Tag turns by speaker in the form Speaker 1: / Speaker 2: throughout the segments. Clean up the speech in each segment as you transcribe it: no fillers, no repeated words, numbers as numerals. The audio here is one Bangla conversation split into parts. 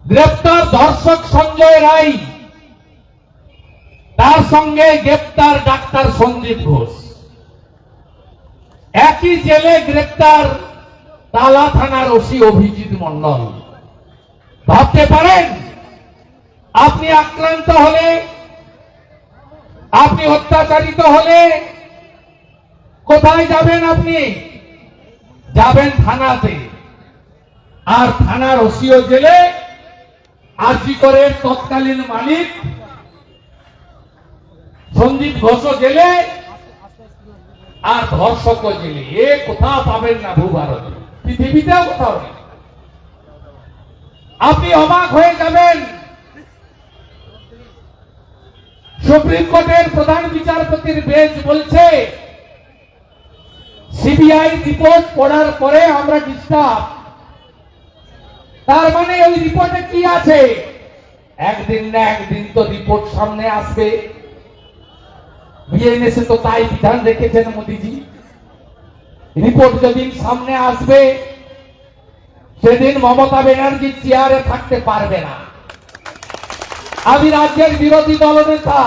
Speaker 1: গ্রেপ্তার ধর্ষক সঞ্জয় রায়, তার সঙ্গে গ্রেপ্তার ডাক্তার সন্দীপ ঘোষ। একই জেলে গ্রেপ্তার তালা থানার ওসি অভিজিৎ মন্ডল। ভাবতে পারেন, আপনি আক্রান্ত হলে, আপনি অত্যাচারিত হলে কোথায় যাবেন? আপনি যাবেন থানাতে। আর থানার ওসিও জেলে, আরজি করের তৎকালীন মালিক সন্দীপ ঘোষও জেলে, আর ধর্ষকও জেলে। এ কোথাও পাবেন না ভূভারতে, পৃথিবীতেও কোথাও নেই। আপনি অবাক হয়ে যাবেন। সুপ্রিম কোর্টের প্রধান বিচারপতির বেঞ্চ বলছে, সিবিআই রিপোর্ট পড়ার পরে আমরা ডিস্টার্ব। তার মানে ওই রিপোর্টে কি আছে? একদিন না একদিন তো রিপোর্ট সামনে আসবে। বিএনএসএ তো তাই বিধান রেখেছেন মোদিজি। রিপোর্ট যেদিন সামনে আসবে সেদিন মমতা ব্যানার্জি চেয়ারে থাকতে পারবে না। আমি রাজ্যের বিরোধী দলনেতা,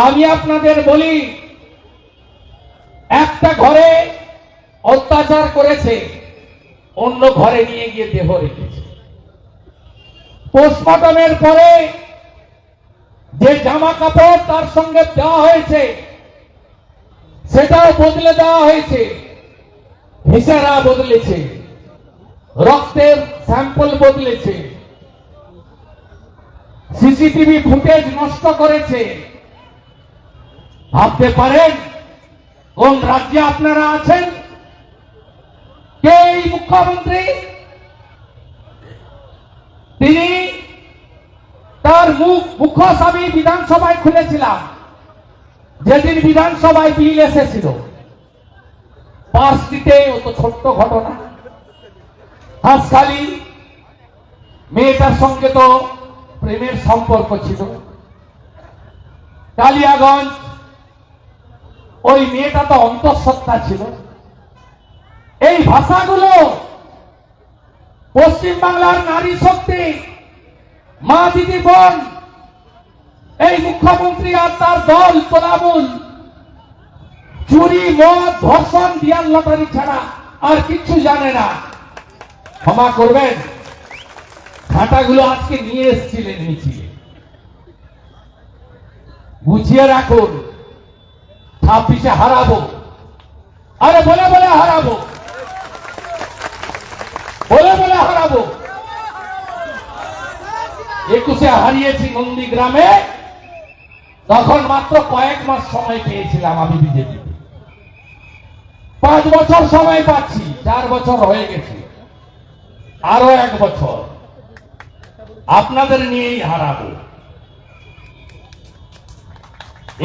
Speaker 1: আমি আপনাদের বলি, একটা ঘরে অত্যাচার করেছে, অন্য ঘরে নিয়ে গিয়ে দেহ রেখেছে। পোস্টমর্টমের পরে যে জামা কাপড় তার সঙ্গে দেওয়া হয়েছে সেটাও বদলে দেওয়া হয়েছে, ভিসেরা বদলেছে, রক্তের স্যাম্পল বদলেছে, সিসিটিভি ফুটেজ নষ্ট করেছে। ভাবতে পারেন কোন রাজ্যে আপনারা আছেন? কে এই মুখ্যমন্ত্রী? তিনি তার মুখোশ আমি বিধানসভায় খুলেছিলাম যেদিন বিধানসভায় বিল এসেছিল। পাঁচটিতে অত ছোট্ট ঘটনা, হাঁসখালি মেয়েটার সঙ্গে তো প্রেমের সম্পর্ক ছিল। কালিয়াগঞ্জ ওই মেয়েটা তো অন্তঃসত্ত্বা ছিল। এই ভাষাগুলো পশ্চিমবাংলার নারী শক্তি, মা, দিদি, বোন, এই মুখ্যমন্ত্রী আর তার দল তোলামূল চুরি, মদ, ধর্ষণ, ডিয়ার লটারি ছাড়া আর কিছু জানে না। ক্ষমা করবেন, ঘাটাগুলো আজকে নিয়ে এসেছিলেন মিছিলে। বুঝিয়ে রাখুন, 26-এ হারাবো। আরে বলে বলে হারাবো, বলে বলে হারাবো। 21-এ হারিয়েছি নন্দীগ্রামে, তখন মাত্র কয়েক মাস সময় পেয়েছিলাম আমি বিজেপি। 5 বছর সময় পাচ্ছি, 4 বছর হয়ে গেছে, আরো 1 বছর আপনাদের নিয়েই হারাবো।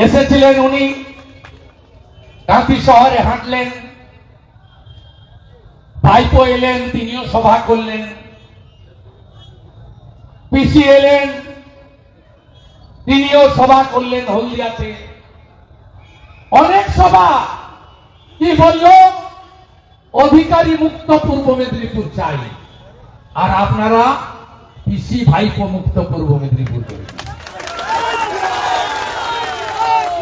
Speaker 1: এসেছিলেন উনি, কাঁথি শহরে হাঁটলেন, ভাইপো এলেন, তিনিও সভা করলেন, পিসি এলেন, তিনিও সভা করলেন হলদিয়াতে। অনেক সভা। কি বলল? অধিকারী মুক্ত পূর্ব মেদিনীপুর চাই। আর আপনারা পিসি ভাইপো মুক্ত পূর্ব মেদিনীপুর চাই।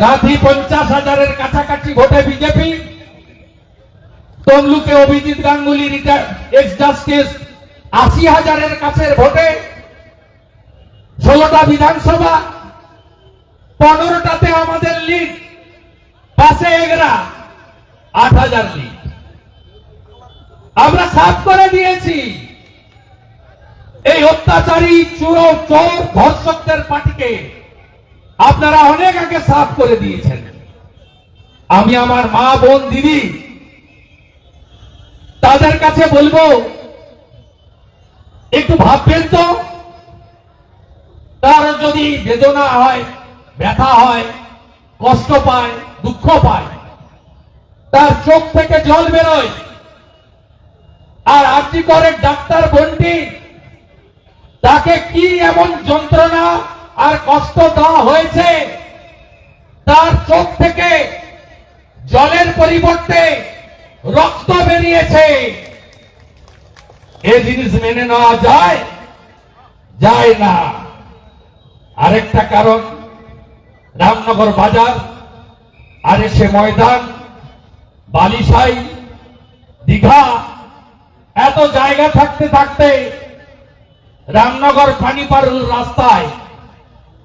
Speaker 1: গান্ধী 50,000-এর কাছাকাছি ভোটে বিজেপি, তমলুকে অভিজিৎ গাঙ্গুলি এক্স জাস্টিস 80,000-এর কাছের ভোটে 16টা বিধানসভা, 15টাতে আমাদের লিড, পাশে এগরা 8,000 লিড। আমরা সাফ করে দিয়েছি এই অত্যাচারী চোর ধর্ষকদের পার্টিকে। আপনারা অনেক আগে সাফ করে দিয়েছেন। আমি আমার মা, বোন, দিদি তাদের কাছে বলবো, একটু ভাববেন তো, তার যদি বেদনা হয়, ব্যথা হয়, কষ্ট পায়, দুঃখ পায়, তার চোখ থেকে জল বেরোয়। আর আরজি করের ডাক্তার বোনটি, তাকে কি এমন যন্ত্রণা আর কষ্ট দেওয়া হয়েছে, তার চোখ থেকে জলের পরিবর্তে রক্ত বেরিয়েছে। এই জিনিস মেনে নেওয়া যায়? যায় না। আরেকটা কারণ, রামনগর বাজার, আরএসএ ময়দান, বালিশাই, দীঘা, এত জায়গা থাকতে থাকতে রামনগর পানিপাড়ুর রাস্তায়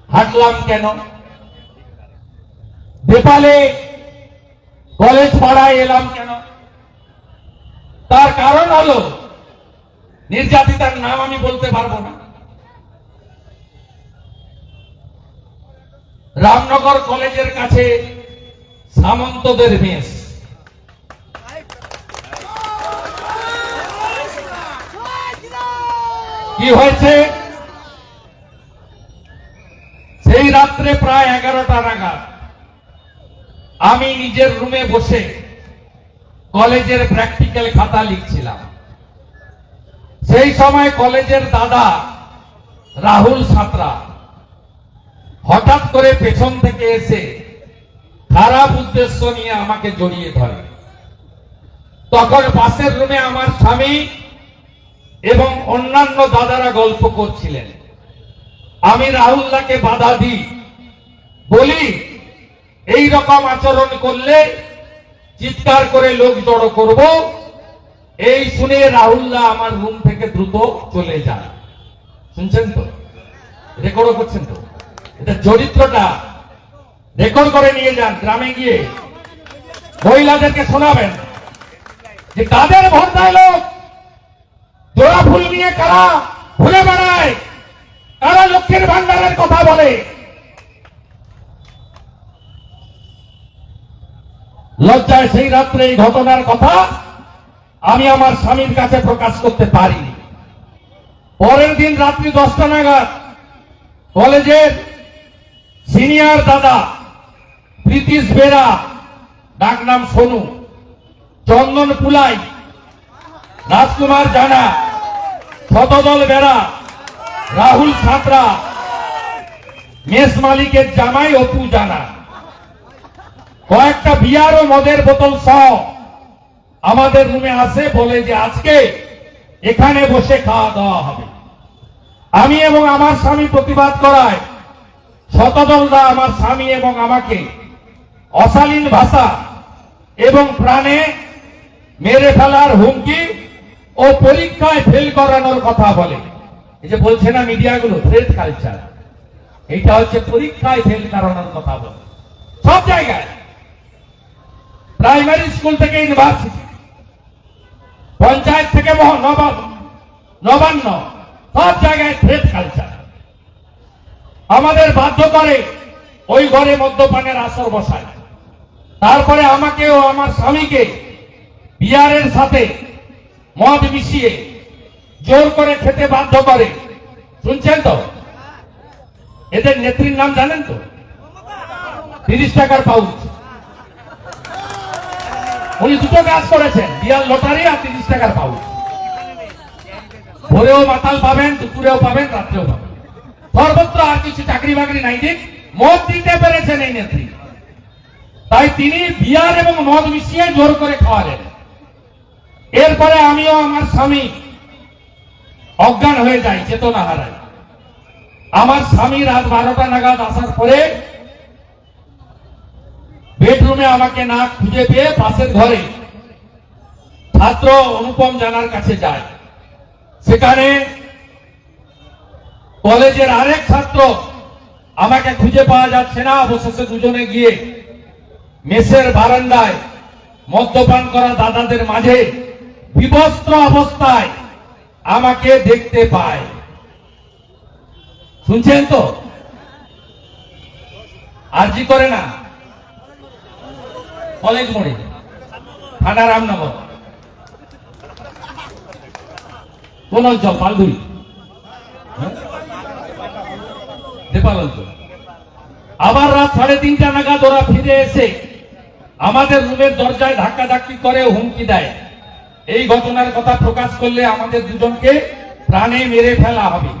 Speaker 1: হাঁটলাম কেন? বেপালে কলেজ পাড়ায় এলাম কেন? তার কারণ হলো, নির্যাতিতার নাম আমি বলতে পারবো না, রামনগর কলেজের কাছে সামন্তদের মেস। কি হয়েছে? সেই রাত্রে প্রায় 11টা নাগাদ আমি নিজের রুমে বসে কলেজের প্র্যাকটিক্যাল খাতা লিখছিলাম। সেই সময় কলেজের দাদা রাহুল সাঁতরা হঠাৎ করে পেছন থেকে এসে খারাপ উদ্দেশ্য নিয়ে আমাকে জড়িয়ে ধরে। তখন পাশের রুমে আমার স্বামী এবং অন্যান্য দাদারা গল্প করছিলেন। আমি রাহুলদাকে বাধা দিই, বলি এই রকম আচরণ করলে চিৎকার করে লোক জড়ো করব। এই শুনে রাহুলদা আমার রুম থেকে দ্রুত চলে যায়। শুনছেন তো? রেকর্ডও করছেন তো? এটা চরিত্রটা রেকর্ড করে নিয়ে যান, গ্রামে গিয়ে মহিলাদেরকে শোনাবেন যে কাদের ভোট দেয় লোক, জোড়া ফুল নিয়ে কারা ঘুরে বেড়ায়, কারা লক্ষ্মীর ভান্ডারের কথা বলে। লজ্জায় সেই রাত্রে এই ঘটনার কথা আমি আমার স্বামীর কাছে প্রকাশ করতে পারিনি। পরের দিন রাত্রি 10টা নাগাদ কলেজের সিনিয়র দাদা প্রীতিশ বেরা, ডাক নাম সোনু, চন্দন পুলাই, রাজকুমার জানা, শতদল বেরা, রাহুল সাঁতরা, মেস মালিকের জামাই অপু জানা, কয়েকটা বিয়ার ও মদের বোতল সহ আমাদের রুমে আসে, বলে যে আজকে এখানে বসে খাওয়া দাওয়া হবে। আমি এবং আমার স্বামী প্রতিবাদ করায় শতদলরা আমার স্বামী এবং আমাকে অশালীন ভাষা এবং প্রাণে মেরে ফেলার হুমকি ও পরীক্ষায় ফেল করানোর কথা বলে। এই যে বলছে না মিডিয়াগুলো থ্রেট কালচার, এইটা হচ্ছে পরীক্ষায় ফেল করানোর কথা বলে। সব জায়গায়, প্রাইমারি স্কুল থেকে ইউনিভার্সিটি, পঞ্চায়েত থেকে নবান্ন, সব জায়গায় থ্রেট কালচার। আমাদের বাধ্য করে ওই ঘরে মদ্যপানের আসর বসায়। তারপরে আমাকে ও আমার স্বামীকে বিয়ারের সাথে মদ মিশিয়ে জোর করে খেতে বাধ্য করে। শুনছেন তো? এদের নেত্রীর নাম জানেন তো? 30 টাকার পাউচ। উনি দুটো কাজ করেছেন, বিয়ার লটারি আর 30 টাকার পাউচ। ভোরেও মাতাল পাবেন, দুপুরেও পাবেন, রাত্রেও পাবেন, সর্বত্র। আর কিছু চাকরি বাকরি নাই, দিক মদ দিতে পেরেছেন এই নেত্রী। তাই তিনি বিয়ার এবং মদ মিশিয়ে জোর করে খাওয়ালেন। এরপরে আমিও আমার স্বামী অজ্ঞান হয়ে যাই, চেতনা হারাই। আমার স্বামী রাত 12টা নাগাদ আসার পরে বেডরুমে আমাকে না খুঁজে পেয়ে পাশের ঘরে ছাত্র অনুপম জানার কাছে যায়। সেখানে কলেজের আরেক ছাত্র আমাকে খুঁজে পাওয়া যাচ্ছে না, অবশেষে দুজনে গিয়ে মেসের বারান্দায় মদ্যপান করা দাদাদের মাঝে বিবস্ত্র অবস্থায় আমাকে দেখতে পায়। শুনছেন তো? আরজি করে না, কলেজ মোড়ে, থানা রামনগর, কোন অঞ্চল? পালগুড়ি, নেপাল অঞ্চল। আবার রাত 3:30টা নাগাদ ওরা ফিরে এসে আমাদের রুমের দরজায় ধাক্কাধাক্কি করে হুমকি দেয়, এই ঘটনার কথা প্রকাশ করলে আমাদের দুজনকে প্রাণে মেরে ফেলা হবে।